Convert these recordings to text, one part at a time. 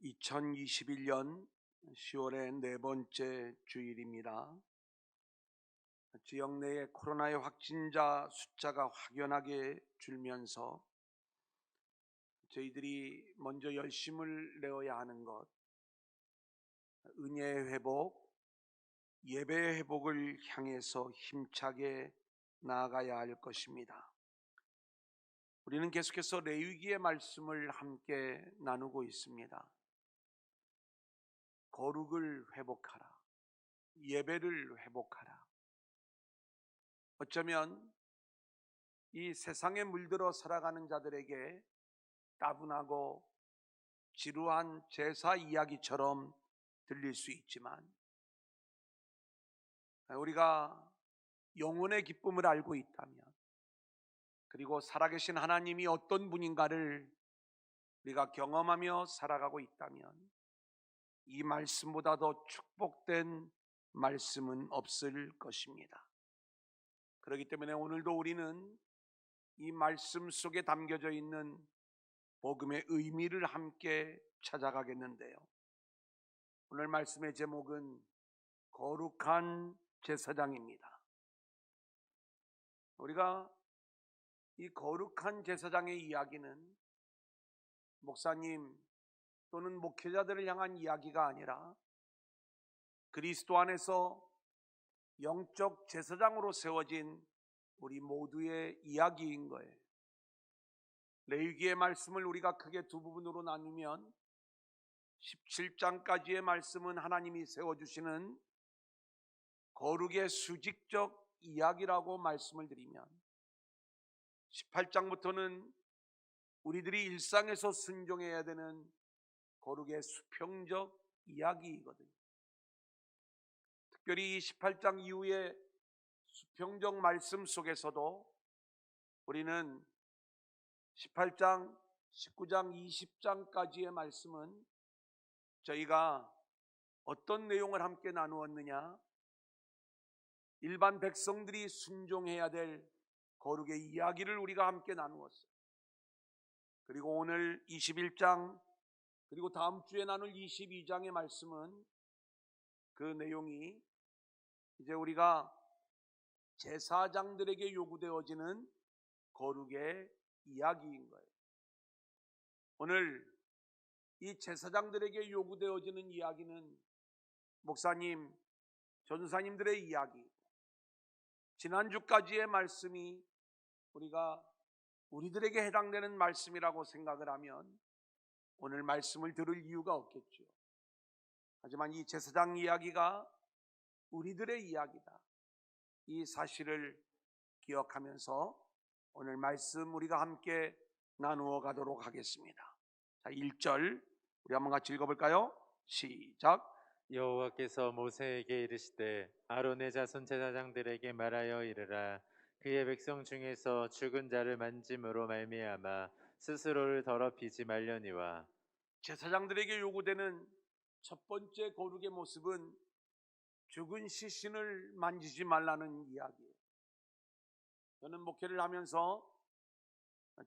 2021년 10월의 네 번째 주일입니다. 지역 내의 코로나의 확진자 숫자가 확연하게 줄면서 저희들이 먼저 열심을 내어야 하는 것, 은혜의 회복, 예배의 회복을 향해서 힘차게 나아가야 할 것입니다. 우리는 계속해서 레위기의 말씀을 함께 나누고 있습니다. 거룩을 회복하라, 예배를 회복하라. 어쩌면 이 세상에 물들어 살아가는 자들에게 따분하고 지루한 제사 이야기처럼 들릴 수 있지만, 우리가 영혼의 기쁨을 알고 있다면, 그리고 살아계신 하나님이 어떤 분인가를 우리가 경험하며 살아가고 있다면, 이 말씀보다 더 축복된 말씀은 없을 것입니다. 그렇기 때문에 오늘도 우리는 이 말씀 속에 담겨져 있는 복음의 의미를 함께 찾아가겠는데요. 오늘 말씀의 제목은 거룩한 제사장입니다. 우리가 이 거룩한 제사장의 이야기는 목사님 또는 목회자들을 향한 이야기가 아니라 그리스도 안에서 영적 제사장으로 세워진 우리 모두의 이야기인 거예요. 레위기의 말씀을 우리가 크게 두 부분으로 나누면 17장까지의 말씀은 하나님이 세워주시는 거룩의 수직적 이야기라고 말씀을 드리면, 18장부터는 우리들이 일상에서 순종해야 되는 거룩의 수평적 이야기이거든요. 특별히 18장 이후의 수평적 말씀 속에서도 우리는 18장, 19장, 20장까지의 말씀은 저희가 어떤 내용을 함께 나누었느냐, 일반 백성들이 순종해야 될 거룩의 이야기를 우리가 함께 나누었어요. 그리고 오늘 21장, 그리고 다음 주에 나눌 22장의 말씀은 그 내용이 이제 우리가 제사장들에게 요구되어지는 거룩의 이야기인 거예요. 오늘 이 제사장들에게 요구되어지는 이야기는 목사님, 전사님들의 이야기, 지난주까지의 말씀이 우리들에게 해당되는 말씀이라고 생각을 하면 오늘 말씀을 들을 이유가 없겠죠. 하지만 이 제사장 이야기가 우리들의 이야기다, 이 사실을 기억하면서 오늘 말씀 우리가 함께 나누어 가도록 하겠습니다. 자, 1절 우리 한번 같이 읽어볼까요? 시작. 여호와께서 모세에게 이르시되 아론의 자손 제사장들에게 말하여 이르라. 그의 백성 중에서 죽은 자를 만짐으로 말미암아 스스로를 더럽히지 말려니와. 제사장들에게 요구되는 첫 번째 거룩의 모습은 죽은 시신을 만지지 말라는 이야기예요. 저는 목회를 하면서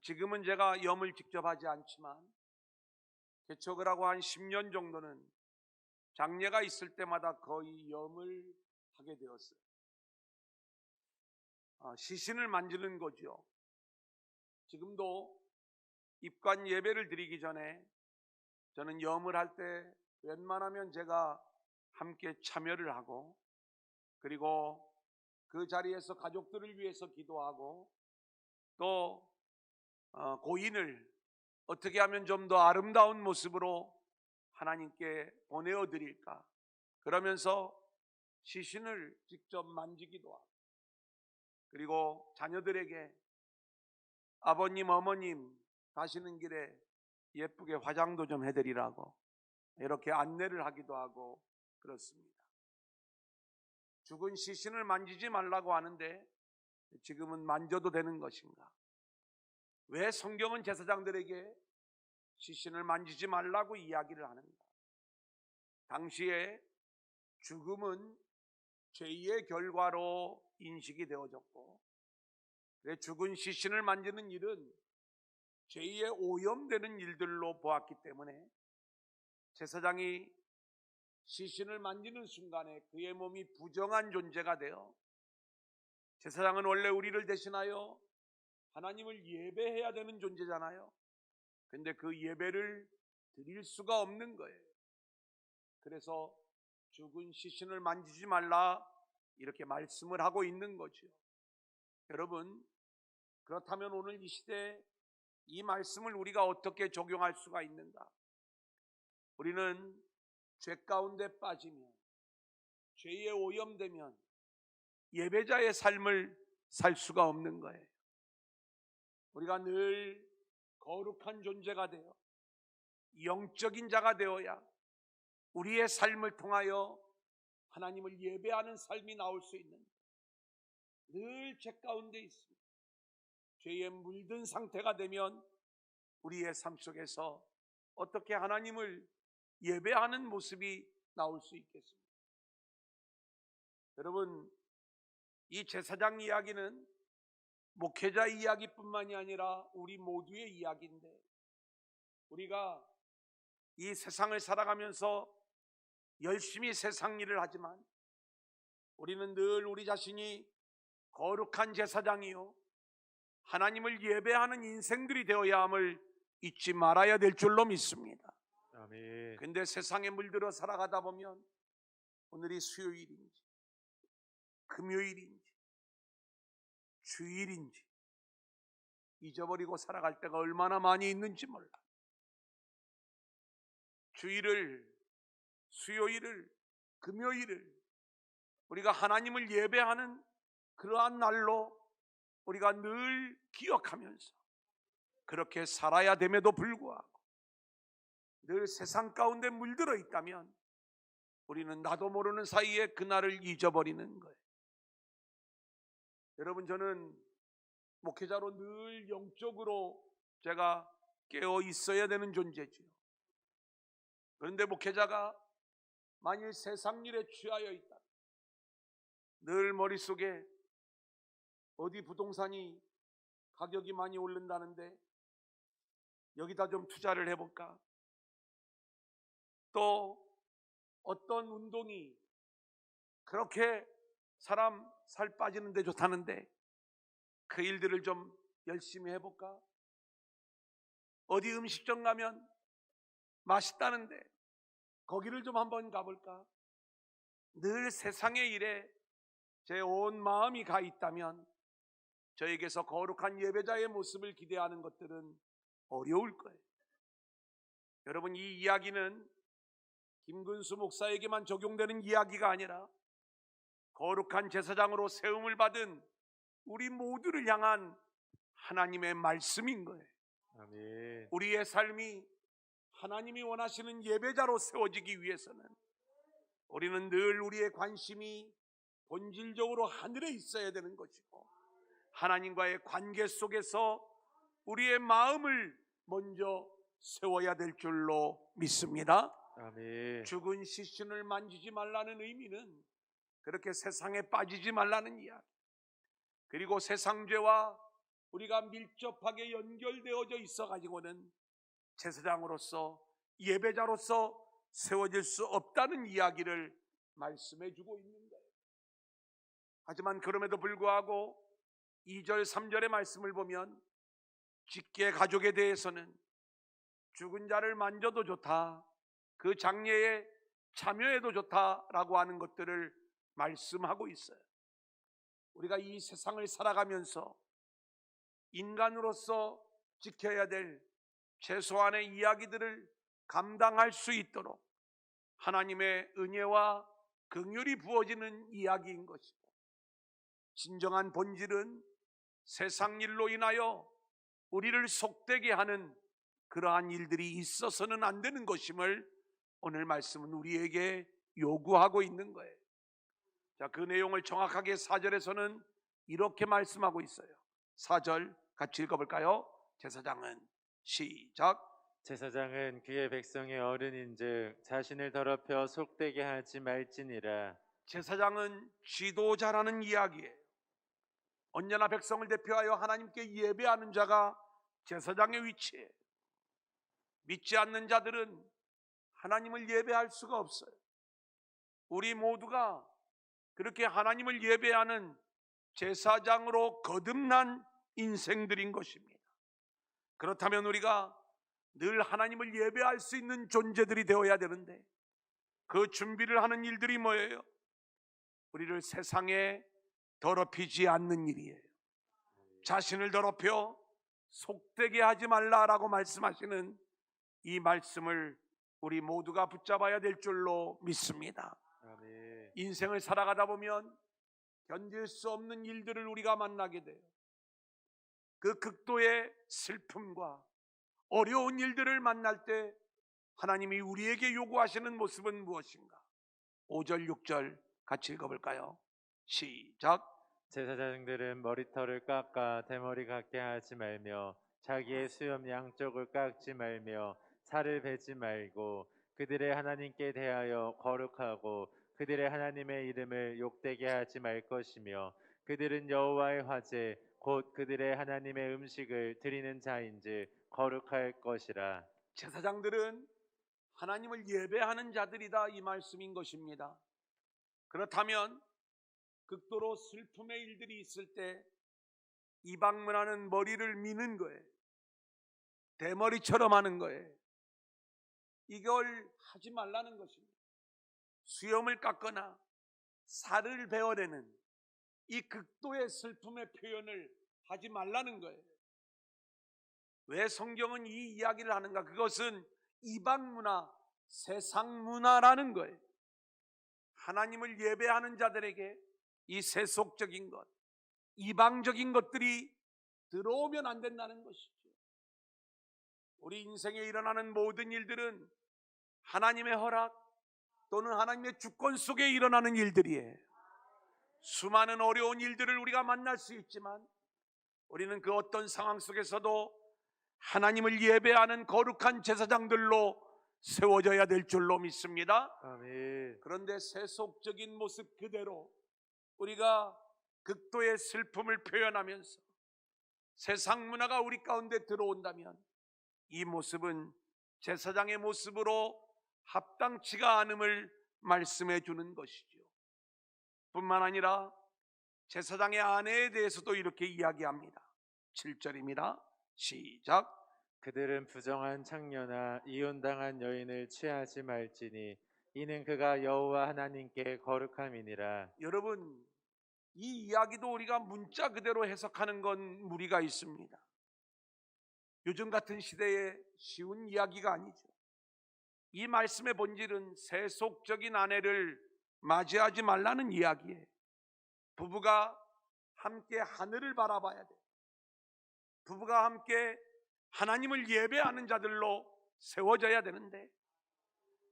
지금은 제가 염을 직접 하지 않지만 개척을 하고 한 10년 정도는 장례가 있을 때마다 거의 염을 하게 되었어요. 시신을 만지는 거죠. 지금도 입관 예배를 드리기 전에 저는 염을 할 때 웬만하면 제가 함께 참여를 하고, 그리고 그 자리에서 가족들을 위해서 기도하고, 또 고인을 어떻게 하면 좀 더 아름다운 모습으로 하나님께 보내어 드릴까, 그러면서 시신을 직접 만지기도 하고, 그리고 자녀들에게 아버님, 어머님 가시는 길에 예쁘게 화장도 좀 해드리라고 이렇게 안내를 하기도 하고 그렇습니다. 죽은 시신을 만지지 말라고 하는데 지금은 만져도 되는 것인가? 왜 성경은 제사장들에게 시신을 만지지 말라고 이야기를 하는가? 당시에 죽음은 죄의 결과로 인식이 되어졌고, 죽은 시신을 만지는 일은 죄에 오염되는 일들로 보았기 때문에 제사장이 시신을 만지는 순간에 그의 몸이 부정한 존재가 되어, 제사장은 원래 우리를 대신하여 하나님을 예배해야 되는 존재잖아요. 근데 그 예배를 드릴 수가 없는 거예요. 그래서 죽은 시신을 만지지 말라 이렇게 말씀을 하고 있는 거죠. 여러분, 그렇다면 오늘 이 시대에 이 말씀을 우리가 어떻게 적용할 수가 있는가? 우리는 죄 가운데 빠지면, 죄에 오염되면 예배자의 삶을 살 수가 없는 거예요. 우리가 늘 거룩한 존재가 되어 영적인 자가 되어야 우리의 삶을 통하여 하나님을 예배하는 삶이 나올 수 있는, 늘 죄 가운데 있습니다. 죄에 물든 상태가 되면 우리의 삶 속에서 어떻게 하나님을 예배하는 모습이 나올 수 있겠습니까? 여러분, 이 제사장 이야기는 목회자 이야기뿐만이 아니라 우리 모두의 이야기인데, 우리가 이 세상을 살아가면서 열심히 세상 일을 하지만 우리는 늘 우리 자신이 거룩한 제사장이요 하나님을 예배하는 인생들이 되어야 함을 잊지 말아야 될 줄로 믿습니다. 아멘. 근데 세상에 물들어 살아가다 보면 오늘이 수요일인지 금요일인지 주일인지 잊어버리고 살아갈 때가 얼마나 많이 있는지 몰라. 주일을, 수요일을, 금요일을 우리가 하나님을 예배하는 그러한 날로 우리가 늘 기억하면서 그렇게 살아야 됨에도 불구하고 늘 세상 가운데 물들어 있다면 우리는 나도 모르는 사이에 그날을 잊어버리는 거예요. 여러분, 저는 목회자로 늘 영적으로 제가 깨어 있어야 되는 존재지요. 그런데 목회자가 만일 세상 일에 취하여 있다, 늘 머릿속에 어디 부동산이 가격이 많이 오른다는데 여기다 좀 투자를 해볼까? 또 어떤 운동이 그렇게 사람 살 빠지는데 좋다는데 그 일들을 좀 열심히 해볼까? 어디 음식점 가면 맛있다는데 거기를 좀 한번 가볼까? 늘 세상의 일에 제 온 마음이 가 있다면 저에게서 거룩한 예배자의 모습을 기대하는 것들은 어려울 거예요. 여러분, 이 이야기는 김근수 목사에게만 적용되는 이야기가 아니라 거룩한 제사장으로 세움을 받은 우리 모두를 향한 하나님의 말씀인 거예요. 아멘. 우리의 삶이 하나님이 원하시는 예배자로 세워지기 위해서는 우리는 늘 우리의 관심이 본질적으로 하늘에 있어야 되는 것이고, 하나님과의 관계 속에서 우리의 마음을 먼저 세워야 될 줄로 믿습니다. 아멘. 죽은 시신을 만지지 말라는 의미는 그렇게 세상에 빠지지 말라는 이야기, 그리고 세상죄와 우리가 밀접하게 연결되어져 있어 가지고는 제사장으로서 예배자로서 세워질 수 없다는 이야기를 말씀해 주고 있는 거예요. 하지만 그럼에도 불구하고 2절 3절의 말씀을 보면 직계 가족에 대해서는 죽은 자를 만져도 좋다, 그 장례에 참여해도 좋다라고 하는 것들을 말씀하고 있어요. 우리가 이 세상을 살아가면서 인간으로서 지켜야 될 최소한의 이야기들을 감당할 수 있도록 하나님의 은혜와 긍휼이 부어지는 이야기인 것이고, 진정한 본질은 세상 일로 인하여 우리를 속되게 하는 그러한 일들이 있어서는 안 되는 것임을 오늘 말씀은 우리에게 요구하고 있는 거예요. 자, 그 내용을 정확하게 4절에서는 이렇게 말씀하고 있어요. 4절 같이 읽어볼까요? 제사장은 시작. 제사장은 그의 백성의 어른인즉 자신을 더럽혀 속되게 하지 말지니라. 제사장은 지도자라는 이야기예요. 언제나 백성을 대표하여 하나님께 예배하는 자가 제사장의 위치예요. 믿지 않는 자들은 하나님을 예배할 수가 없어요. 우리 모두가 그렇게 하나님을 예배하는 제사장으로 거듭난 인생들인 것입니다. 그렇다면 우리가 늘 하나님을 예배할 수 있는 존재들이 되어야 되는데, 그 준비를 하는 일들이 뭐예요? 우리를 세상에 더럽히지 않는 일이에요. 자신을 더럽혀 속되게 하지 말라라고 말씀하시는 이 말씀을 우리 모두가 붙잡아야 될 줄로 믿습니다. 아멘. 인생을 살아가다 보면 견딜 수 없는 일들을 우리가 만나게 돼요. 그 극도의 슬픔과 어려운 일들을 만날 때 하나님이 우리에게 요구하시는 모습은 무엇인가? 5절 6절 같이 읽어볼까요? 시작. 제사장들은 머리털을 깎아 대머리 같게 하지 말며 자기의 수염 양쪽을 깎지 말며 살을 베지 말고 그들의 하나님께 대하여 거룩하고 그들의 하나님의 이름을 욕되게 하지 말 것이며 그들은 여호와의 화제 곧 그들의 하나님의 음식을 드리는 자인즉 거룩할 것이라. 제사장들은 하나님을 예배하는 자들이다, 이 말씀인 것입니다. 그렇다면 극도로 슬픔의 일들이 있을 때 이방 문화는 머리를 미는 거예요. 대머리처럼 하는 거예요. 이걸 하지 말라는 것입니다. 수염을 깎거나 살을 베어내는 이 극도의 슬픔의 표현을 하지 말라는 거예요. 왜 성경은 이 이야기를 하는가? 그것은 이방 문화, 세상 문화라는 거예요. 하나님을 예배하는 자들에게 이 세속적인 것, 이방적인 것들이 들어오면 안 된다는 것이죠. 우리 인생에 일어나는 모든 일들은 하나님의 허락 또는 하나님의 주권 속에 일어나는 일들이에요. 수많은 어려운 일들을 우리가 만날 수 있지만 우리는 그 어떤 상황 속에서도 하나님을 예배하는 거룩한 제사장들로 세워져야 될 줄로 믿습니다. 아멘. 그런데 세속적인 모습 그대로 우리가 극도의 슬픔을 표현하면서 세상 문화가 우리 가운데 들어온다면 이 모습은 제사장의 모습으로 합당치가 않음을 말씀해 주는 것이죠. 뿐만 아니라 제사장의 아내에 대해서도 이렇게 이야기합니다. 7절입니다. 시작. 그들은 부정한 창녀나 이혼당한 여인을 취하지 말지니 이는 그가 여호와 하나님께 거룩함이니라. 여러분, 이 이야기도 우리가 문자 그대로 해석하는 건 무리가 있습니다. 요즘 같은 시대에 쉬운 이야기가 아니죠. 이 말씀의 본질은 세속적인 아내를 맞이하지 말라는 이야기예요. 부부가 함께 하늘을 바라봐야 돼요. 부부가 함께 하나님을 예배하는 자들로 세워져야 되는데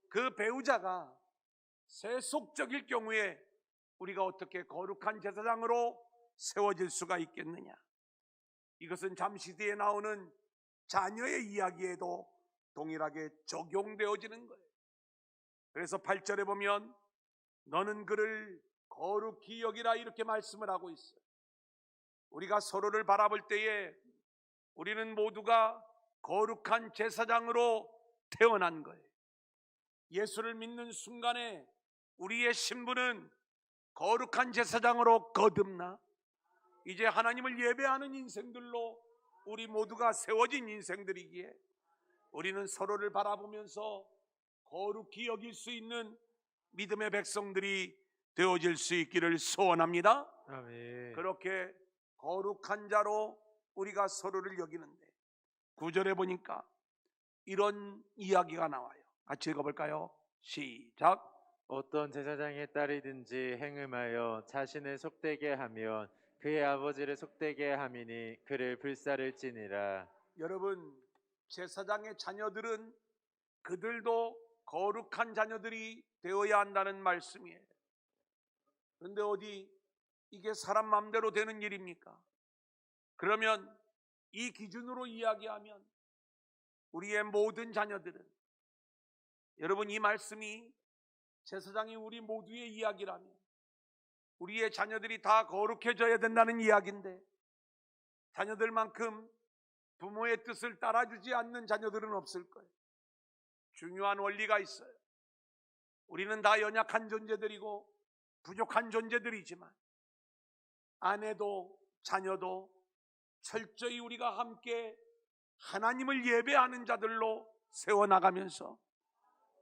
그 배우자가 세속적일 경우에 우리가 어떻게 거룩한 제사장으로 세워질 수가 있겠느냐? 이것은 잠시 뒤에 나오는 자녀의 이야기에도 동일하게 적용되어지는 거예요. 그래서 8절에 보면 너는 그를 거룩히 여기라 이렇게 말씀을 하고 있어요. 우리가 서로를 바라볼 때에 우리는 모두가 거룩한 제사장으로 태어난 거예요. 예수를 믿는 순간에 우리의 신분은 거룩한 제사장으로 거듭나 이제 하나님을 예배하는 인생들로 우리 모두가 세워진 인생들이기에 우리는 서로를 바라보면서 거룩히 여길 수 있는 믿음의 백성들이 되어질 수 있기를 소원합니다. 아멘. 그렇게 거룩한 자로 우리가 서로를 여기는데 9절에 보니까 이런 이야기가 나와요. 같이 읽어볼까요? 시작. 어떤 제사장의 딸이든지 행음하여 자신을 속되게 하면 그의 아버지를 속되게 함이니 그를 불살을지니라. 여러분, 제사장의 자녀들은 그들도 거룩한 자녀들이 되어야 한다는 말씀이에요. 그런데 어디 이게 사람 마음대로 되는 일입니까? 그러면 이 기준으로 이야기하면 우리의 모든 자녀들은, 여러분, 이 말씀이 제사장이 우리 모두의 이야기라면 우리의 자녀들이 다 거룩해져야 된다는 이야기인데 자녀들만큼 부모의 뜻을 따라주지 않는 자녀들은 없을 거예요. 중요한 원리가 있어요. 우리는 다 연약한 존재들이고 부족한 존재들이지만 아내도 자녀도 철저히 우리가 함께 하나님을 예배하는 자들로 세워나가면서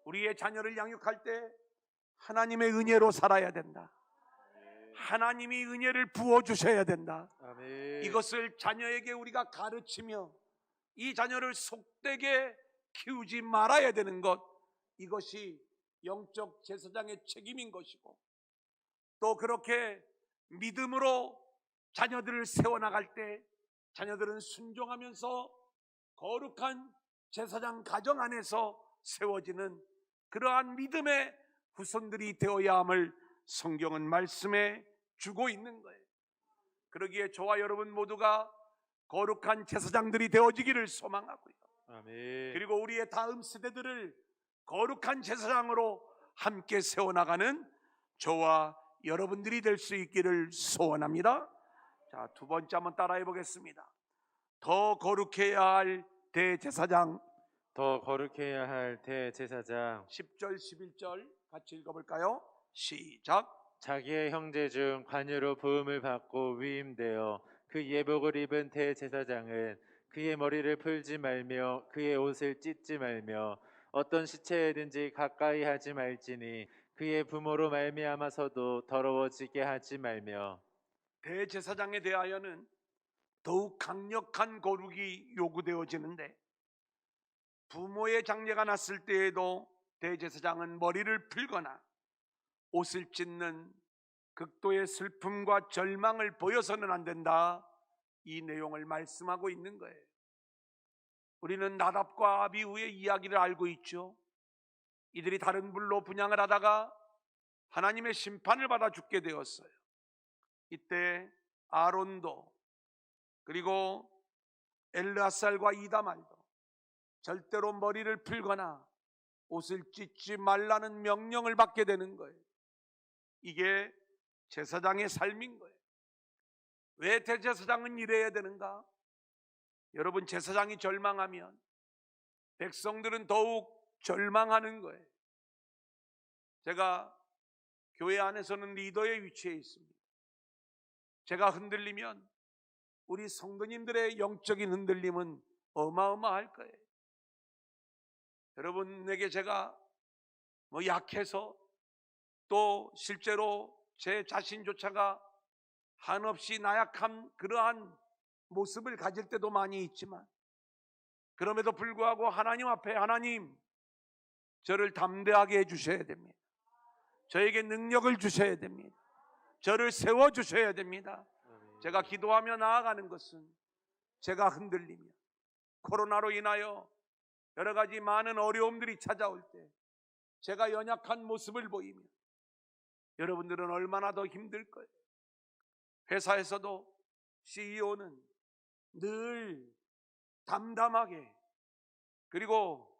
우리의 자녀를 양육할 때 하나님의 은혜로 살아야 된다. 하나님이 은혜를 부어주셔야 된다. 아멘. 이것을 자녀에게 우리가 가르치며 이 자녀를 속되게 키우지 말아야 되는 것, 이것이 영적 제사장의 책임인 것이고, 또 그렇게 믿음으로 자녀들을 세워나갈 때 자녀들은 순종하면서 거룩한 제사장 가정 안에서 세워지는 그러한 믿음의 후손들이 되어야 함을 성경은 말씀해 주고 있는 거예요. 그러기에 저와 여러분 모두가 거룩한 제사장들이 되어지기를 소망하고요. 아멘. 그리고 우리의 다음 세대들을 거룩한 제사장으로 함께 세워나가는 저와 여러분들이 될 수 있기를 소원합니다. 자, 두 번째 한번 따라해 보겠습니다. 더 거룩해야 할 대제사장. 더 거룩해야 할 대제사장. 10절 11절 같이 읽어볼까요? 시작. 자기의 형제 중 관유로 부음을 받고 위임되어 그 예복을 입은 대제사장은 그의 머리를 풀지 말며 그의 옷을 찢지 말며 어떤 시체에든지 가까이 하지 말지니 그의 부모로 말미암아서도 더러워지게 하지 말며. 대제사장에 대하여는 더욱 강력한 거룩이 요구되어지는데, 부모의 장례가 났을 때에도 대제사장은 머리를 풀거나 옷을 찢는 극도의 슬픔과 절망을 보여서는 안 된다, 이 내용을 말씀하고 있는 거예요. 우리는 나답과 아비후의 이야기를 알고 있죠. 이들이 다른 불로 분향을 하다가 하나님의 심판을 받아 죽게 되었어요. 이때 아론도 그리고 엘르아살과 이다말도 절대로 머리를 풀거나 옷을 찢지 말라는 명령을 받게 되는 거예요. 이게 제사장의 삶인 거예요. 왜 대제사장은 이래야 되는가? 여러분, 제사장이 절망하면 백성들은 더욱 절망하는 거예요. 제가 교회 안에서는 리더의 위치에 있습니다. 제가 흔들리면 우리 성도님들의 영적인 흔들림은 어마어마할 거예요. 여러분에게 제가 약해서, 또 실제로 제 자신조차가 한없이 나약한 그러한 모습을 가질 때도 많이 있지만, 그럼에도 불구하고 하나님 앞에, 하나님 저를 담대하게 해주셔야 됩니다. 저에게 능력을 주셔야 됩니다. 저를 세워주셔야 됩니다. 제가 기도하며 나아가는 것은, 제가 흔들리며 코로나로 인하여 여러 가지 많은 어려움들이 찾아올 때 제가 연약한 모습을 보이며, 여러분들은 얼마나 더 힘들 거예요. 회사에서도 CEO는 늘 담담하게, 그리고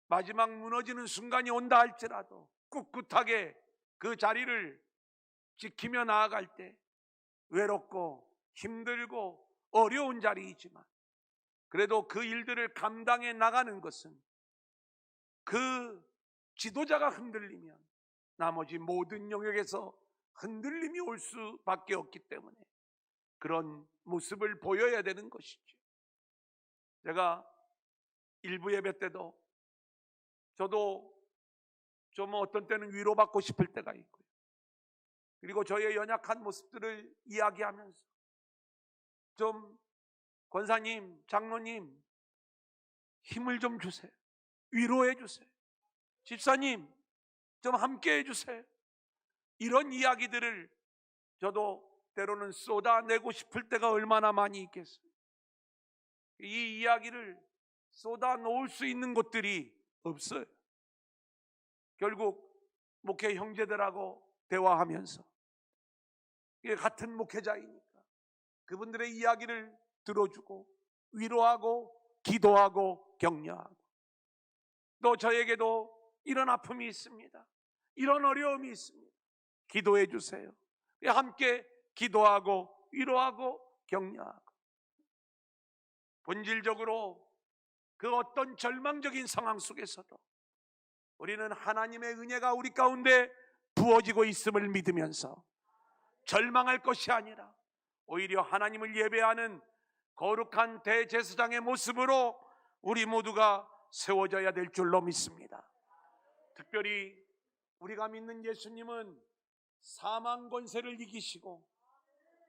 마지막 무너지는 순간이 온다 할지라도 꿋꿋하게 그 자리를 지키며 나아갈 때 외롭고 힘들고 어려운 자리이지만, 그래도 그 일들을 감당해 나가는 것은 그 지도자가 흔들리면 나머지 모든 영역에서 흔들림이 올 수밖에 없기 때문에 그런 모습을 보여야 되는 것이죠. 제가 일부 예배 때도 저도 좀 어떤 때는 위로받고 싶을 때가 있고요. 그리고 저의 연약한 모습들을 이야기하면서 좀, 권사님, 장로님 힘을 좀 주세요. 위로해 주세요. 집사님 좀 함께 해주세요. 이런 이야기들을 저도 때로는 쏟아내고 싶을 때가 얼마나 많이 있겠어요. 이 이야기를 쏟아놓을 수 있는 곳들이 없어요. 결국 목회 형제들하고 대화하면서, 이게 같은 목회자이니까 그분들의 이야기를 들어주고 위로하고 기도하고 격려하고, 또 저에게도 이런 아픔이 있습니다, 이런 어려움이 있습니다, 기도해 주세요. 함께 기도하고 위로하고 격려하고, 본질적으로 그 어떤 절망적인 상황 속에서도 우리는 하나님의 은혜가 우리 가운데 부어지고 있음을 믿으면서 절망할 것이 아니라 오히려 하나님을 예배하는 거룩한 대제사장의 모습으로 우리 모두가 세워져야 될 줄로 믿습니다. 특별히 우리가 믿는 예수님은 사망 권세를 이기시고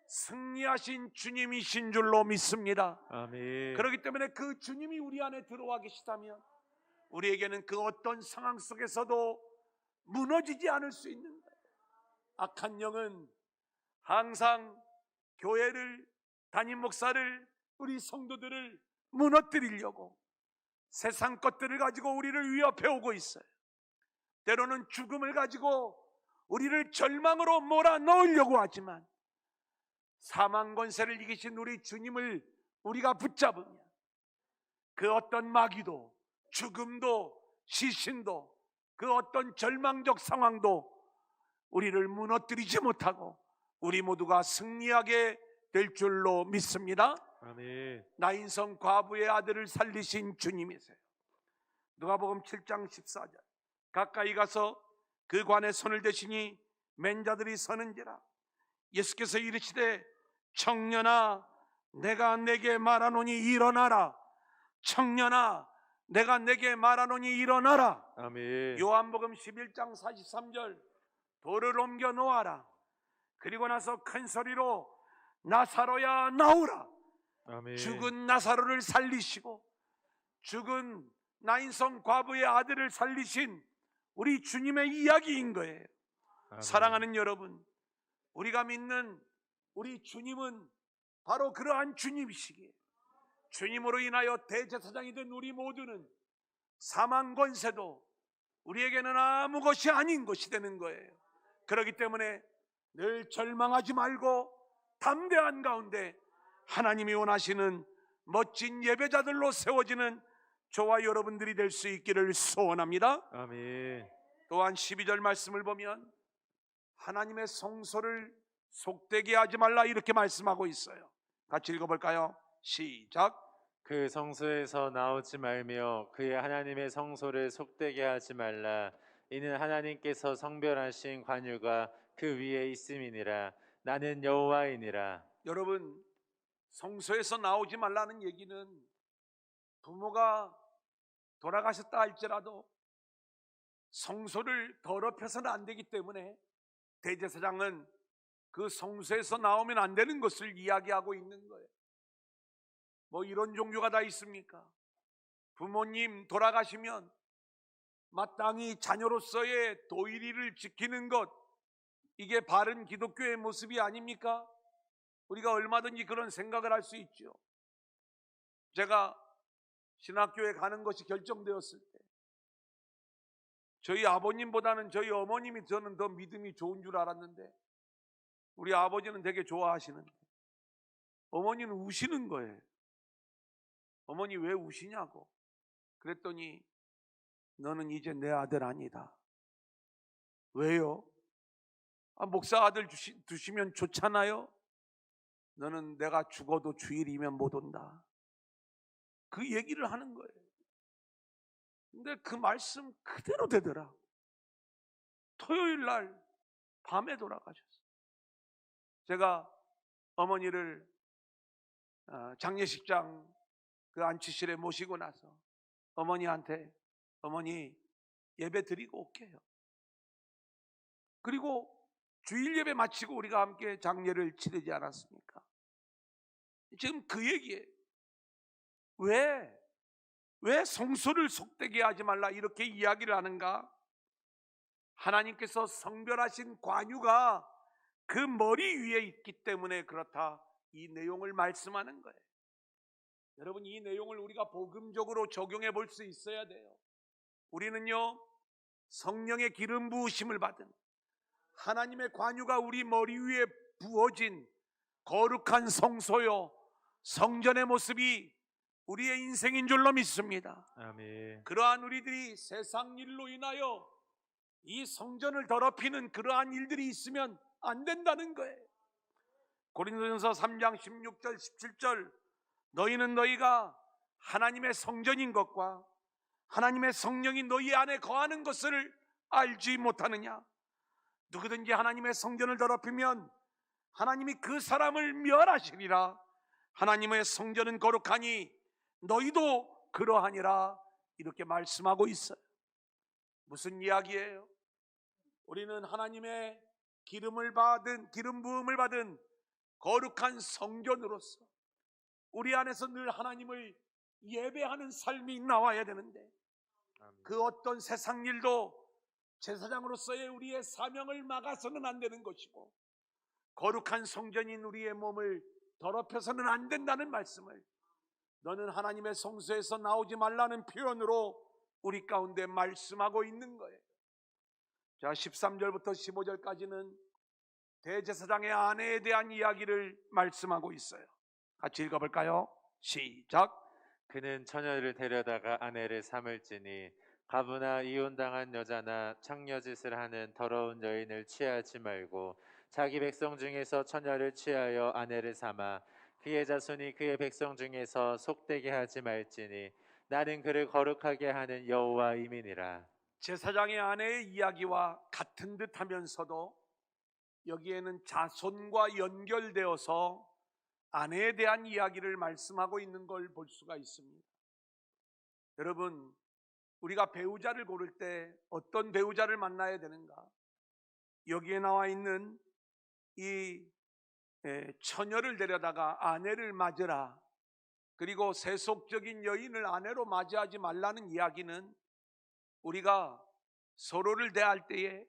승리하신 주님이신 줄로 믿습니다. 아멘. 그렇기 때문에 그 주님이 우리 안에 들어와 계시다면 우리에게는 그 어떤 상황 속에서도 무너지지 않을 수 있는 거예요. 악한 영은 항상 교회를, 담임 목사를, 우리 성도들을 무너뜨리려고 세상 것들을 가지고 우리를 위협해 오고 있어요. 때로는 죽음을 가지고 우리를 절망으로 몰아넣으려고 하지만 사망 권세를 이기신 우리 주님을 우리가 붙잡으면 그 어떤 마귀도, 죽음도, 시신도, 그 어떤 절망적 상황도 우리를 무너뜨리지 못하고 우리 모두가 승리하게 될 줄로 믿습니다. 아멘. 나인성 과부의 아들을 살리신 주님이세요. 누가복음 7장 14절 가까이 가서 그 관에 손을 대시니 맨자들이 서는지라 예수께서 이르시되 청년아 내가 내게 말하노니 일어나라. 청년아 내가 내게 말하노니 일어나라. 아멘. 요한복음 11장 43절 돌을 옮겨 놓아라. 그리고 나서 큰 소리로 나사로야 나오라. 아멘. 죽은 나사로를 살리시고 죽은 나인성 과부의 아들을 살리신 우리 주님의 이야기인 거예요. 아멘. 사랑하는 여러분, 우리가 믿는 우리 주님은 바로 그러한 주님이시기에 주님으로 인하여 대제사장이 된 우리 모두는 사망 권세도 우리에게는 아무것이 아닌 것이 되는 거예요. 그렇기 때문에 늘 절망하지 말고 담대한 가운데 하나님이 원하시는 멋진 예배자들로 세워지는 저와 여러분들이 될 수 있기를 소원합니다. 아멘. 또한 12절 말씀을 보면 하나님의 성소를 속되게 하지 말라 이렇게 말씀하고 있어요. 같이 읽어볼까요? 시작. 그 성소에서 나오지 말며 그의 하나님의 성소를 속되게 하지 말라. 이는 하나님께서 성별하신 관유가 그 위에 있음이니라. 나는 여호와이니라. 여러분, 성소에서 나오지 말라는 얘기는 부모가 돌아가셨다 할지라도 성소를 더럽혀서는 안 되기 때문에 대제사장은 그 성소에서 나오면 안 되는 것을 이야기하고 있는 거예요. 뭐 이런 종교가 다 있습니까? 부모님 돌아가시면 마땅히 자녀로서의 도의리를 지키는 것, 이게 바른 기독교의 모습이 아닙니까? 우리가 얼마든지 그런 생각을 할 수 있죠. 제가 신학교에 가는 것이 결정되었을 때 저희 아버님보다는 저희 어머님이 저는 더 믿음이 좋은 줄 알았는데 우리 아버지는 되게 좋아하시는데 어머니는 우시는 거예요. 어머니 왜 우시냐고. 그랬더니 너는 이제 내 아들 아니다. 왜요? 목사 아들 두시면 좋잖아요. 너는 내가 죽어도 주일이면 못 온다. 그 얘기를 하는 거예요. 근데 그 말씀 그대로 되더라. 토요일 날 밤에 돌아가셨어요. 제가 어머니를 장례식장 그 안치실에 모시고 나서 어머니한테 어머니 예배 드리고 올게요. 그리고 주일 예배 마치고 우리가 함께 장례를 치르지 않았습니까? 지금 그 얘기예요. 왜 성소를 속되게 하지 말라 이렇게 이야기를 하는가? 하나님께서 성별하신 관유가 그 머리 위에 있기 때문에 그렇다. 이 내용을 말씀하는 거예요. 여러분, 이 내용을 우리가 복음적으로 적용해 볼 수 있어야 돼요. 우리는요, 성령의 기름 부으심을 받은 하나님의 관유가 우리 머리 위에 부어진 거룩한 성소요, 성전의 모습이 우리의 인생인 줄로 믿습니다. 아멘. 그러한 우리들이 세상 일로 인하여 이 성전을 더럽히는 그러한 일들이 있으면 안 된다는 거예요. 고린도전서 3장 16절 17절 너희는 너희가 하나님의 성전인 것과 하나님의 성령이 너희 안에 거하는 것을 알지 못하느냐? 누구든지 하나님의 성전을 더럽히면 하나님이 그 사람을 멸하시리라. 하나님의 성전은 거룩하니 너희도 그러하니라. 이렇게 말씀하고 있어요. 무슨 이야기예요? 우리는 하나님의 기름 부음을 받은 거룩한 성전으로서 우리 안에서 늘 하나님을 예배하는 삶이 나와야 되는데, 그 어떤 세상 일도 제사장으로서의 우리의 사명을 막아서는 안 되는 것이고, 거룩한 성전인 우리의 몸을 더럽혀서는 안 된다는 말씀을 너는 하나님의 성소에서 나오지 말라는 표현으로 우리 가운데 말씀하고 있는 거예요. 자, 13절부터 15절까지는 대제사장의 아내에 대한 이야기를 말씀하고 있어요. 같이 읽어볼까요? 시작. 그는 처녀를 데려다가 아내를 삼을지니 가부나 이혼당한 여자나 창녀짓을 하는 더러운 여인을 취하지 말고 자기 백성 중에서 처녀를 취하여 아내를 삼아 그의 자손이 그의 백성 중에서 속되게 하지 말지니 나는 그를 거룩하게 하는 여호와 이민이라. 제사장의 아내의 이야기와 같은 듯 하면서도 여기에는 자손과 연결되어서 아내에 대한 이야기를 말씀하고 있는 걸 볼 수가 있습니다. 여러분, 우리가 배우자를 고를 때 어떤 배우자를 만나야 되는가? 여기에 나와 있는 이 처녀를 데려다가 아내를 맞으라, 그리고 세속적인 여인을 아내로 맞이하지 말라는 이야기는 우리가 서로를 대할 때에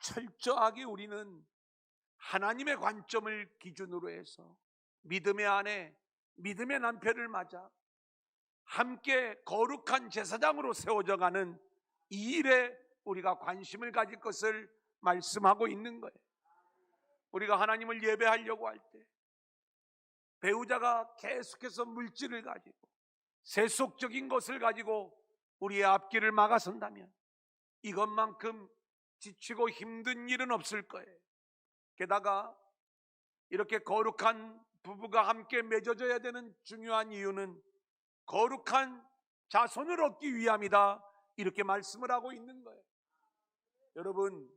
철저하게 우리는 하나님의 관점을 기준으로 해서 믿음의 아내, 믿음의 남편을 맞아 함께 거룩한 제사장으로 세워져 가는 이 일에 우리가 관심을 가질 것을 말씀하고 있는 거예요. 우리가 하나님을 예배하려고 할 때 배우자가 계속해서 물질을 가지고 세속적인 것을 가지고 우리의 앞길을 막아선다면 이것만큼 지치고 힘든 일은 없을 거예요. 게다가 이렇게 거룩한 부부가 함께 맺어져야 되는 중요한 이유는 거룩한 자손을 얻기 위함이다, 이렇게 말씀을 하고 있는 거예요. 여러분,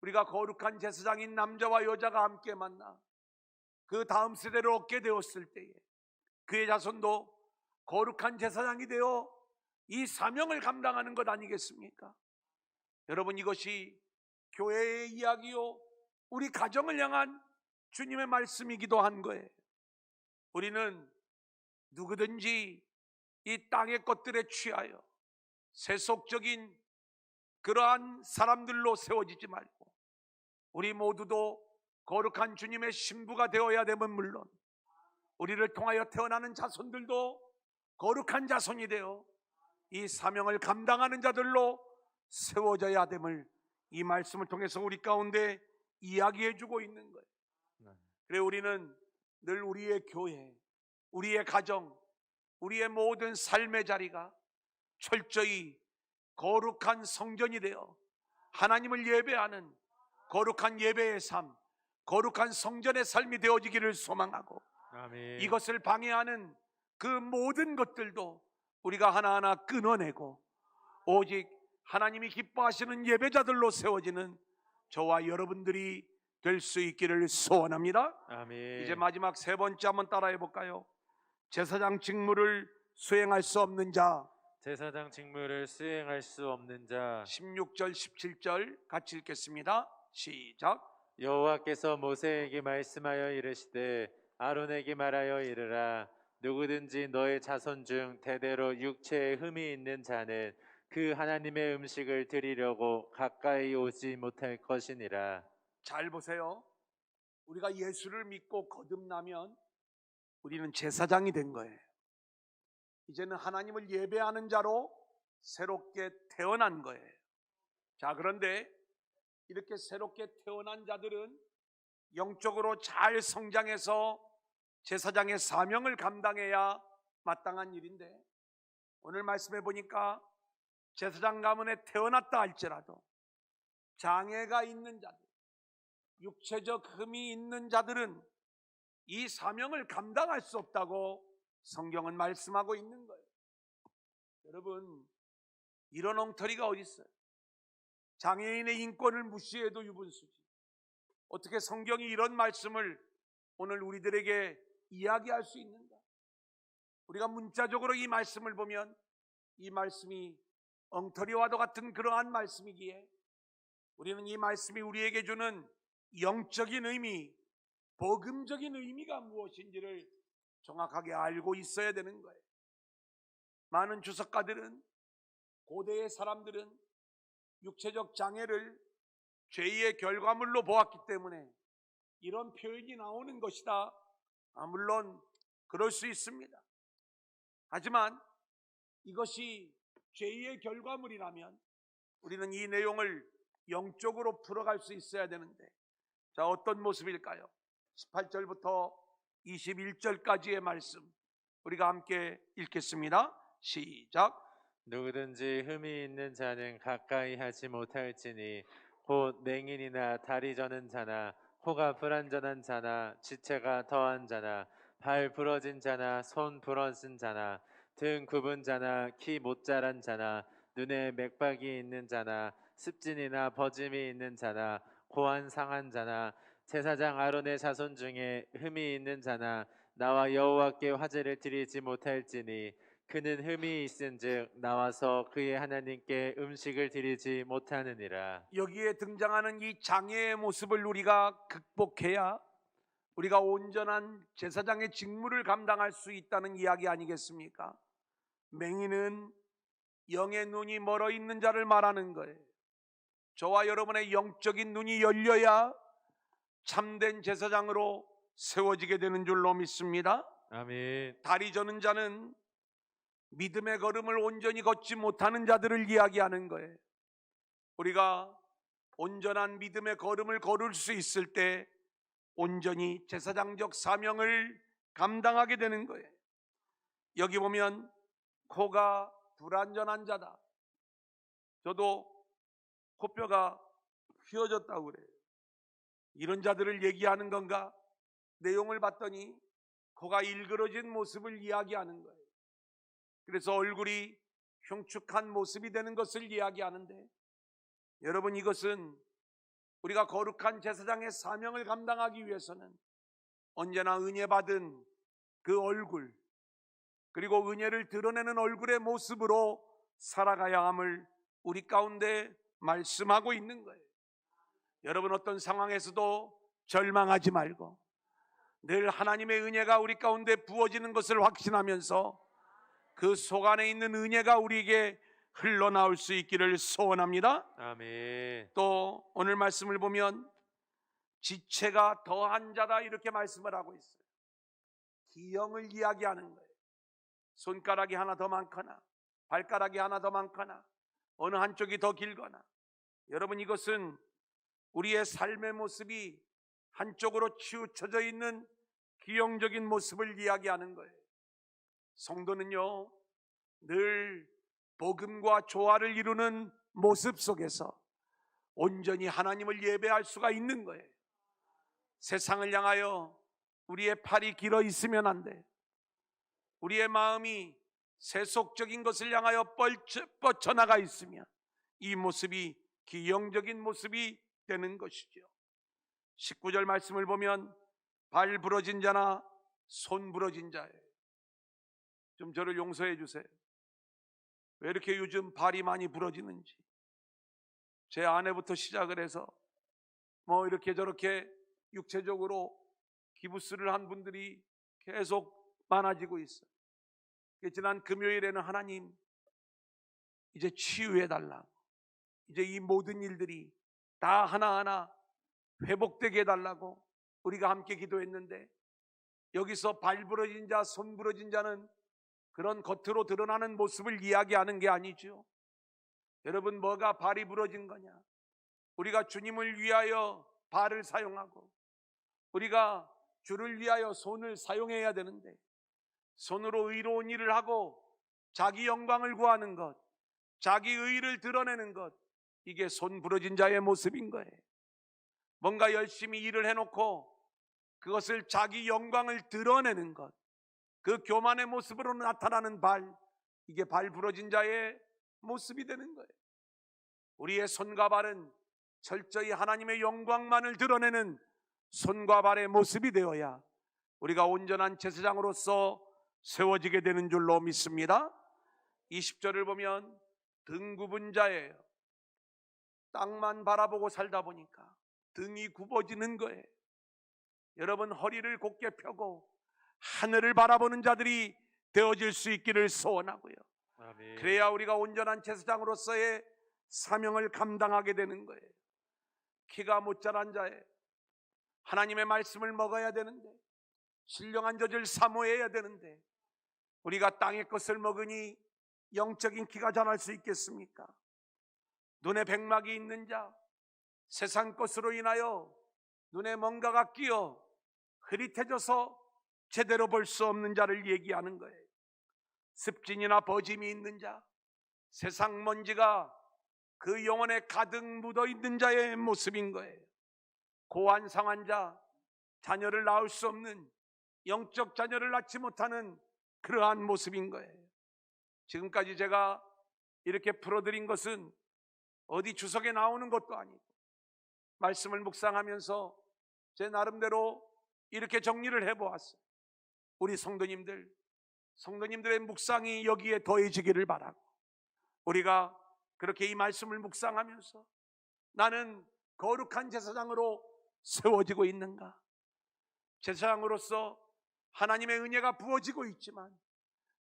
우리가 거룩한 제사장인 남자와 여자가 함께 만나 그 다음 세대를 얻게 되었을 때에 그의 자손도 거룩한 제사장이 되어 이 사명을 감당하는 것 아니겠습니까? 여러분, 이것이 교회의 이야기요, 우리 가정을 향한 주님의 말씀이기도 한 거예요. 우리는 누구든지 이 땅의 것들에 취하여 세속적인 그러한 사람들로 세워지지 말고 우리 모두도 거룩한 주님의 신부가 되어야 되면 물론 우리를 통하여 태어나는 자손들도 거룩한 자손이 되어 이 사명을 감당하는 자들로 세워져야 됨을 이 말씀을 통해서 우리 가운데 이야기해 주고 있는 거예요. 그래, 우리는 늘 우리의 교회, 우리의 가정, 우리의 모든 삶의 자리가 철저히 거룩한 성전이 되어 하나님을 예배하는 거룩한 예배의 삶, 거룩한 성전의 삶이 되어지기를 소망하고, 아멘. 이것을 방해하는 그 모든 것들도 우리가 하나하나 끊어내고 오직 하나님이 기뻐하시는 예배자들로 세워지는 저와 여러분들이 될 수 있기를 소원합니다. 아멘. 이제 마지막 세 번째 한번 따라해 볼까요? 제사장 직무를 수행할 수 없는 자. 제사장 직무를 수행할 수 없는 자. 16절 17절 같이 읽겠습니다. 시작. 여호와께서 모세에게 말씀하여 이르시되 아론에게 말하여 이르라. 누구든지 너의 자손 중 대대로 육체에 흠이 있는 자는 그 하나님의 음식을 드리려고 가까이 오지 못할 것이니라. 잘 보세요. 우리가 예수를 믿고 거듭나면 우리는 제사장이 된 거예요. 이제는 하나님을 예배하는 자로 새롭게 태어난 거예요. 자, 그런데 이렇게 새롭게 태어난 자들은 영적으로 잘 성장해서 제사장의 사명을 감당해야 마땅한 일인데, 오늘 말씀해 보니까 제사장 가문에 태어났다 할지라도 장애가 있는 자들, 육체적 흠이 있는 자들은 이 사명을 감당할 수 없다고 성경은 말씀하고 있는 거예요. 여러분, 이런 엉터리가 어디 있어요? 장애인의 인권을 무시해도 유분수지. 어떻게 성경이 이런 말씀을 오늘 우리들에게 이야기할 수 있는가? 우리가 문자적으로 이 말씀을 보면 이 말씀이 엉터리와도 같은 그러한 말씀이기에 우리는 이 말씀이 우리에게 주는 영적인 의미, 복음적인 의미가 무엇인지를 정확하게 알고 있어야 되는 거예요. 많은 주석가들은, 고대의 사람들은 육체적 장애를 죄의 결과물로 보았기 때문에 이런 표현이 나오는 것이다. 물론 그럴 수 있습니다. 하지만 이것이 죄의 결과물이라면 우리는 이 내용을 영적으로 풀어갈 수 있어야 되는데, 자, 어떤 모습일까요? 18절부터 21절까지의 말씀 우리가 함께 읽겠습니다. 시작. 누구든지 흠이 있는 자는 가까이 하지 못할지니 곧 맹인이나 다리 저는 자나 코가 불완전한 자나 지체가 더한 자나 발 부러진 자나 손 부러진 자나 등 굽은 자나 키 못 자란 자나 눈에 맥박이 있는 자나 습진이나 버짐이 있는 자나 고안 상한 자나 제사장 아론의 자손 중에 흠이 있는 자나 나와 여호와께 화제를 드리지 못할지니 그는 흠이 있은즉 나와서 그의 하나님께 음식을 드리지 못하느니라. 여기에 등장하는 이 장애의 모습을 우리가 극복해야 우리가 온전한 제사장의 직무를 감당할 수 있다는 이야기 아니겠습니까? 맹인은 영의 눈이 멀어 있는 자를 말하는 거예요. 저와 여러분의 영적인 눈이 열려야 참된 제사장으로 세워지게 되는 줄로 믿습니다. 아멘. 다리 저는 자는 믿음의 걸음을 온전히 걷지 못하는 자들을 이야기하는 거예요. 우리가 온전한 믿음의 걸음을 걸을 수 있을 때 온전히 제사장적 사명을 감당하게 되는 거예요. 여기 보면 코가 불완전한 자다. 저도 코뼈가 휘어졌다고 그래요. 이런 자들을 얘기하는 건가? 내용을 봤더니 코가 일그러진 모습을 이야기하는 거예요. 그래서 얼굴이 흉측한 모습이 되는 것을 이야기하는데, 여러분, 이것은 우리가 거룩한 제사장의 사명을 감당하기 위해서는 언제나 은혜 받은 그 얼굴, 그리고 은혜를 드러내는 얼굴의 모습으로 살아가야 함을 우리 가운데 말씀하고 있는 거예요. 여러분, 어떤 상황에서도 절망하지 말고 늘 하나님의 은혜가 우리 가운데 부어지는 것을 확신하면서 그 속 안에 있는 은혜가 우리에게 흘러나올 수 있기를 소원합니다. 아멘. 또 오늘 말씀을 보면 지체가 더한 자다 이렇게 말씀을 하고 있어요. 기형을 이야기하는 거예요. 손가락이 하나 더 많거나 발가락이 하나 더 많거나 어느 한쪽이 더 길거나, 여러분, 이것은 우리의 삶의 모습이 한쪽으로 치우쳐져 있는 기형적인 모습을 이야기하는 거예요. 성도는요, 늘 복음과 조화를 이루는 모습 속에서 온전히 하나님을 예배할 수가 있는 거예요. 세상을 향하여 우리의 팔이 길어 있으면 안 돼. 우리의 마음이 세속적인 것을 향하여 뻗쳐나가 있으면 이 모습이 기형적인 모습이 되는 것이죠. 19절 말씀을 보면 발 부러진 자나 손 부러진 자예요. 좀 저를 용서해 주세요. 왜 이렇게 요즘 발이 많이 부러지는지. 제 아내부터 시작을 해서 뭐 이렇게 저렇게 육체적으로 기부스를 한 분들이 계속 많아지고 있어요. 지난 금요일에는 하나님, 이제 치유해 달라고, 이제 이 모든 일들이 다 하나하나 회복되게 해달라고 우리가 함께 기도했는데, 여기서 발 부러진 자, 손 부러진 자는 그런 겉으로 드러나는 모습을 이야기하는 게 아니죠. 여러분, 뭐가 발이 부러진 거냐? 우리가 주님을 위하여 발을 사용하고 우리가 주를 위하여 손을 사용해야 되는데, 손으로 의로운 일을 하고 자기 영광을 구하는 것, 자기 의의를 드러내는 것, 이게 손 부러진 자의 모습인 거예요. 뭔가 열심히 일을 해놓고 그것을 자기 영광을 드러내는 것, 그 교만의 모습으로 나타나는 발, 이게 발 부러진 자의 모습이 되는 거예요. 우리의 손과 발은 철저히 하나님의 영광만을 드러내는 손과 발의 모습이 되어야 우리가 온전한 제사장으로서 세워지게 되는 줄로 믿습니다. 20절을 보면 등 굽은 자예요. 땅만 바라보고 살다 보니까 등이 굽어지는 거예요. 여러분, 허리를 곧게 펴고 하늘을 바라보는 자들이 되어질 수 있기를 소원하고요. 아멘. 그래야 우리가 온전한 제사장으로서의 사명을 감당하게 되는 거예요. 키가 못 자란 자예요. 하나님의 말씀을 먹어야 되는데, 신령한 젖을 사모해야 되는데, 우리가 땅의 것을 먹으니 영적인 키가 자랄 수 있겠습니까? 눈에 백막이 있는 자, 세상 것으로 인하여 눈에 뭔가가 끼어 흐릿해져서 제대로 볼 수 없는 자를 얘기하는 거예요. 습진이나 버짐이 있는 자, 세상 먼지가 그 영혼에 가득 묻어 있는 자의 모습인 거예요. 고안 상한 자, 자녀를 낳을 수 없는, 영적 자녀를 낳지 못하는 그러한 모습인 거예요. 지금까지 제가 이렇게 풀어드린 것은 어디 주석에 나오는 것도 아니고, 말씀을 묵상하면서 제 나름대로 이렇게 정리를 해보았어요. 우리 성도님들의 묵상이 여기에 더해지기를 바라고, 우리가 그렇게 이 말씀을 묵상하면서 나는 거룩한 제사장으로 세워지고 있는가? 제사장으로서 하나님의 은혜가 부어지고 있지만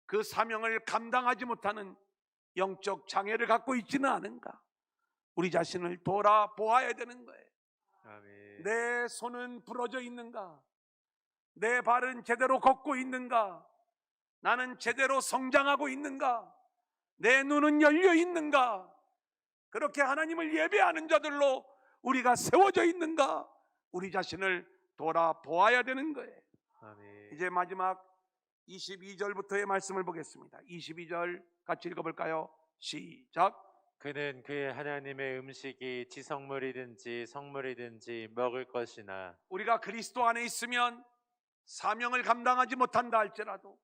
그 사명을 감당하지 못하는 영적 장애를 갖고 있지는 않은가? 우리 자신을 돌아보아야 되는 거예요. 아멘. 내 손은 부러져 있는가? 내 발은 제대로 걷고 있는가? 나는 제대로 성장하고 있는가? 내 눈은 열려 있는가? 그렇게 하나님을 예배하는 자들로 우리가 세워져 있는가? 우리 자신을 돌아보아야 되는 거예요. 아멘. 이제 마지막 22절부터의 말씀을 보겠습니다. 22절 같이 읽어볼까요? 시작. 그는 그의 하나님의 음식이 지성물이든지 성물이든지 먹을 것이나, 우리가 그리스도 안에 있으면 사명을 감당하지 못한다 할지라도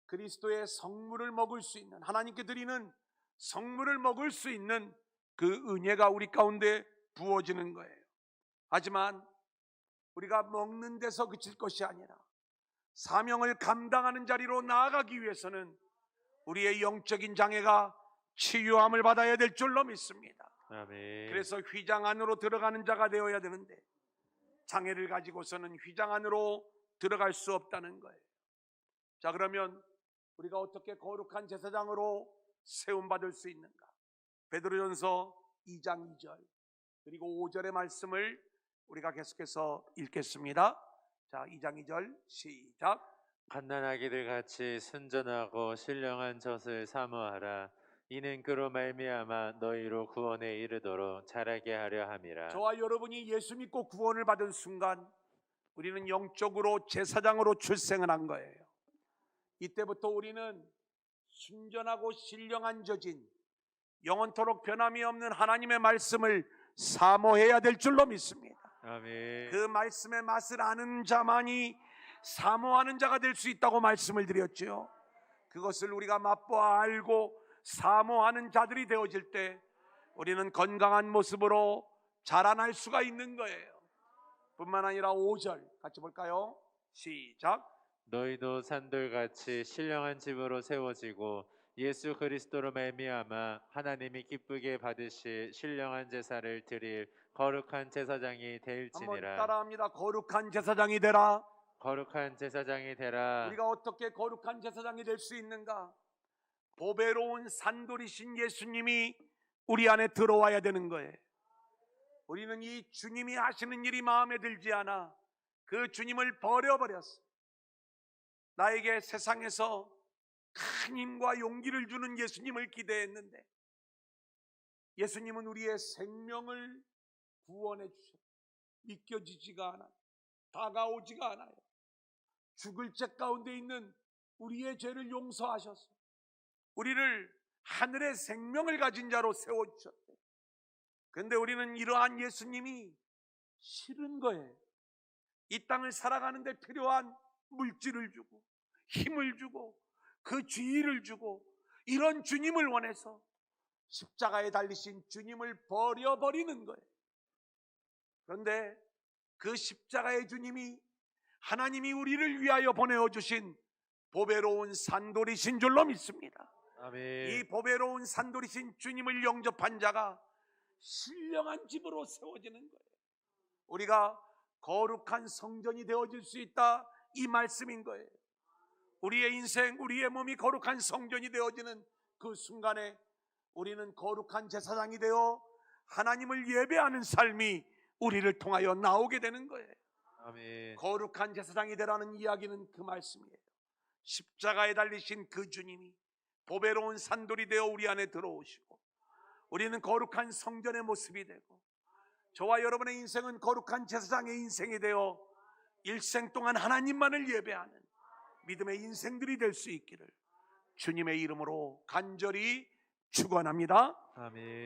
그리스도의 성물을 먹을 수 있는, 하나님께 드리는 성물을 먹을 수 있는 그 은혜가 우리 가운데 부어지는 거예요. 하지만 우리가 먹는 데서 그칠 것이 아니라 사명을 감당하는 자리로 나아가기 위해서는 우리의 영적인 장애가 치유함을 받아야 될 줄로 믿습니다. 아멘. 그래서 휘장 안으로 들어가는 자가 되어야 되는데, 장애를 가지고서는 휘장 안으로 들어갈 수 없다는 거예요. 자, 그러면 우리가 어떻게 거룩한 제사장으로 세움받을 수 있는가? 베드로전서 2장 2절 그리고 5절의 말씀을 우리가 계속해서 읽겠습니다. 자, 2장 2절 시작. 갓난아기들 같이 순전하고 신령한 젖을 사모하라. 이는 그로 말미암아 너희로 구원에 이르도록 자라게 하려 함이라. 저와 여러분이 예수 믿고 구원을 받은 순간 우리는 영적으로 제사장으로 출생을 한 거예요. 이때부터 우리는 순전하고 신령한 젖인 영원토록 변함이 없는 하나님의 말씀을 사모해야 될 줄로 믿습니다. 아멘. 그 말씀의 맛을 아는 자만이 사모하는 자가 될 수 있다고 말씀을 드렸죠. 그것을 우리가 맛보아 알고 사모하는 자들이 되어질 때 우리는 건강한 모습으로 자라날 수가 있는 거예요. 뿐만 아니라 5절 같이 볼까요? 시작. 너희도 산돌같이 신령한 집으로 세워지고 예수 그리스도로 말미암아 하나님이 기쁘게 받으실 신령한 제사를 드릴 거룩한 제사장이 한번 되일지니라. 따라합니다. 거룩한 제사장이 되라. 거룩한 제사장이 되라. 우리가 어떻게 거룩한 제사장이 될 수 있는가? 보배로운 산돌이신 예수님이 우리 안에 들어와야 되는 거예요. 우리는 이 주님이 하시는 일이 마음에 들지 않아 그 주님을 버려버렸어. 나에게 세상에서 큰 힘과 용기를 주는 예수님을 기대했는데 예수님은 우리의 생명을 구원해 주셨어요. 믿겨지지가 않아요. 다가오지가 않아요. 죽을 죄 가운데 있는 우리의 죄를 용서하셔서 우리를 하늘의 생명을 가진 자로 세워주셨대요. 그런데 우리는 이러한 예수님이 싫은 거예요. 이 땅을 살아가는 데 필요한 물질을 주고 힘을 주고 그 지위를 주고 이런 주님을 원해서 십자가에 달리신 주님을 버려버리는 거예요. 그런데 그 십자가의 주님이 하나님이 우리를 위하여 보내어주신 보배로운 산돌이신 줄로 믿습니다. 이 아멘. 보배로운 산돌이신 주님을 영접한 자가 신령한 집으로 세워지는 거예요. 우리가 거룩한 성전이 되어질 수 있다, 이 말씀인 거예요. 우리의 인생, 우리의 몸이 거룩한 성전이 되어지는 그 순간에 우리는 거룩한 제사장이 되어 하나님을 예배하는 삶이 우리를 통하여 나오게 되는 거예요. 아멘. 거룩한 제사장이 되라는 이야기는 그 말씀이에요. 십자가에 달리신 그 주님이 보배로운 산돌이 되어 우리 안에 들어오시고 우리는 거룩한 성전의 모습이 되고 저와 여러분의 인생은 거룩한 제사장의 인생이 되어 일생 동안 하나님만을 예배하는 믿음의 인생들이 될 수 있기를 주님의 이름으로 간절히 축원합니다. 아멘.